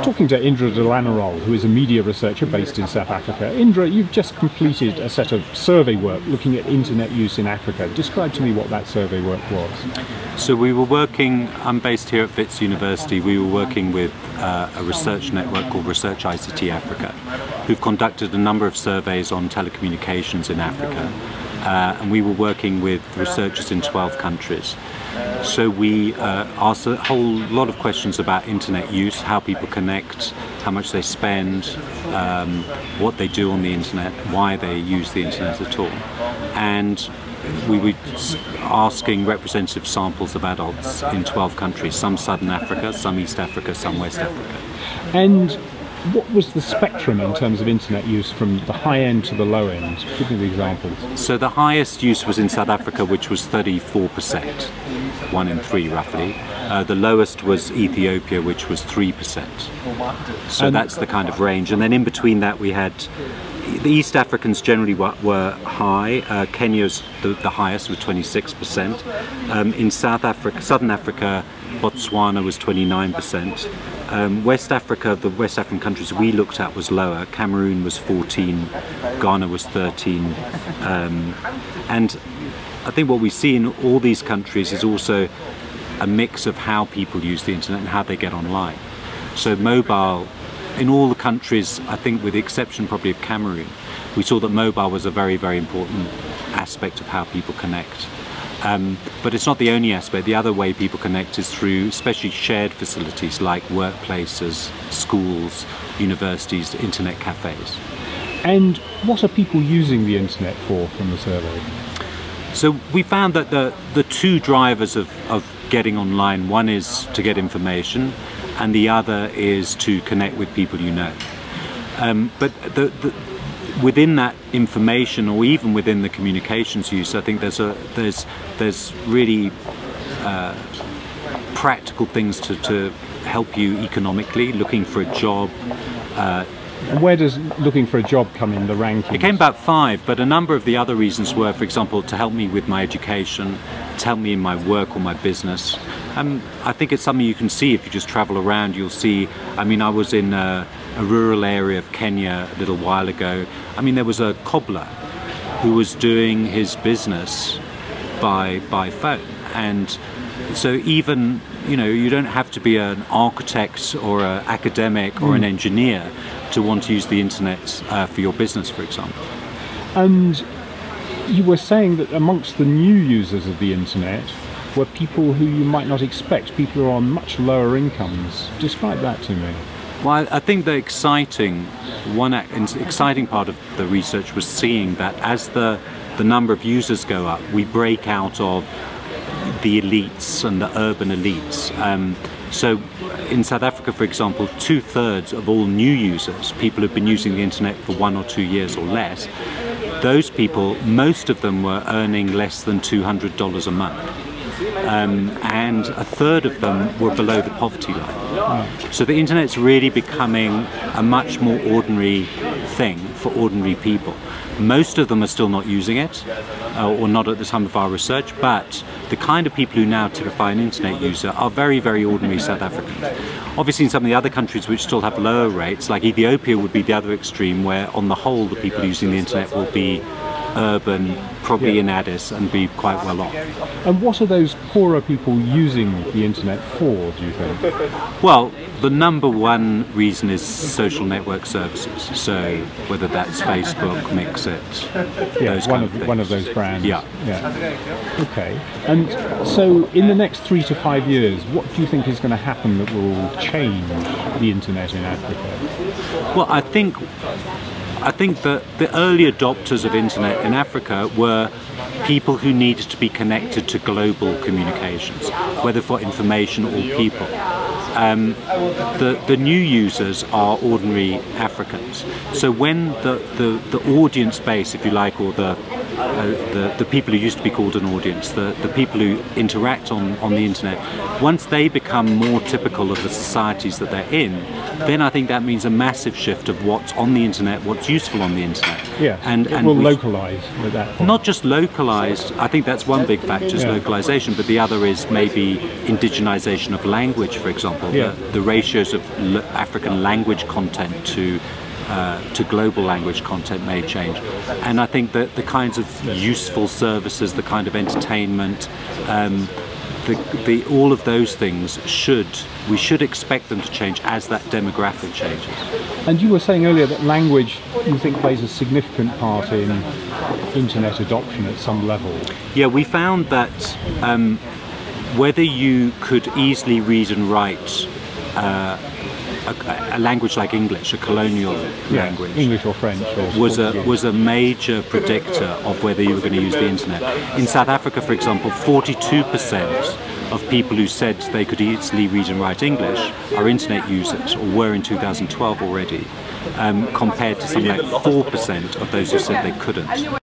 talking to Indra de Lanerolle, who is a media researcher based in South Africa. Indra, you've just completed a set of survey work looking at internet use in Africa. Describe to me what that survey work was. So we were working, I'm based here at Wits University, we were working with a research network called Research ICT Africa, who've conducted a number of surveys on telecommunications in Africa. And we were working with researchers in 12 countries. So we asked a whole lot of questions about internet use, how people connect, how much they spend, what they do on the internet, why they use the internet at all. And we were asking representative samples of adults in 12 countries, some Southern Africa, some East Africa, some West Africa. And what was the spectrum in terms of internet use from the high end to the low end? Give me the examples. So the highest use was in South Africa, which was 34%, 1 in 3 roughly. The lowest was Ethiopia, which was 3%. So that's the kind of range. And then in between that we had the East Africans generally were high. Kenya's the highest with 26%. In Southern Africa, Botswana was 29%. West Africa, the West African countries we looked at was lower. Cameroon was 14, Ghana was 13. And I think what we see in all these countries is also a mix of how people use the internet and how they get online. So mobile, in all the countries, I think with the exception probably of Cameroon, we saw that mobile was a very, very important aspect of how people connect. But it's not the only aspect. The other way people connect is through especially shared facilities like workplaces, schools, universities, internet cafes. And what are people using the internet for from the survey? So we found that the two drivers of getting online, one is to get information and the other is to connect with people you know. But within that information, or even within the communications use, I think there's really practical things to help you economically, looking for a job. And where does looking for a job come in the rankings? It came about 5, but a number of the other reasons were, for example, to help me with my education, to help me in my work or my business. I think it's something you can see if you just travel around. You'll see, I mean, I was in a rural area of Kenya a little while ago. I mean, there was a cobbler who was doing his business by phone. And so even, you know, you don't have to be an architect or an academic or an engineer to want to use the internet for your business, for example. And you were saying that amongst the new users of the internet were people who you might not expect, people who are on much lower incomes. Describe that to me. Well, I think the exciting part of the research was seeing that as the number of users go up, we break out of the elites and the urban elites. So in South Africa, for example, 2/3 of all new users, people who've been using the internet for 1 or 2 years or less, those people, most of them were earning less than $200 a month. And 1/3 of them were below the poverty line. So the internet's really becoming a much more ordinary thing for ordinary people. Most of them are still not using it, or not at the time of our research, but the kind of people who now typify an internet user are very, very ordinary South Africans. Obviously in some of the other countries which still have lower rates, like Ethiopia would be the other extreme, where on the whole the people using the internet will be urban, probably in Addis, and be quite well off. And what are those poorer people using the internet for, do you think? Well, the number one reason is social network services. So whether that's Facebook, Mixit, those kind of things. One of those brands. Yeah. Okay. And so in the next 3 to 5 years, what do you think is going to happen that will change the internet in Africa? Well, I think that the early adopters of internet in Africa were people who needed to be connected to global communications, whether for information or people. The new users are ordinary Africans. So when the audience base, if you like, or the people who used to be called an audience, the people who interact on the internet, once they become more typical of the societies that they're in, then I think that means a massive shift of what's on the internet, what's useful on the internet. Yeah, and it will localise with that point. Not just localised, I think that's one big factor, is localisation, but the other is maybe indigenisation of language, for example. The ratios of African language content to global language content may change, and I think that the kinds of useful services, the kind of entertainment, all of those things we should expect them to change as that demographic changes. And you were saying earlier that language, you think, plays a significant part in internet adoption at some level. Yeah, we found that whether you could easily read and write a language like English, a colonial language, English or French, was a major predictor of whether you were going to use the internet. In South Africa, for example, 42% of people who said they could easily read and write English are internet users, or were in 2012 already, compared to something like 4% of those who said they couldn't.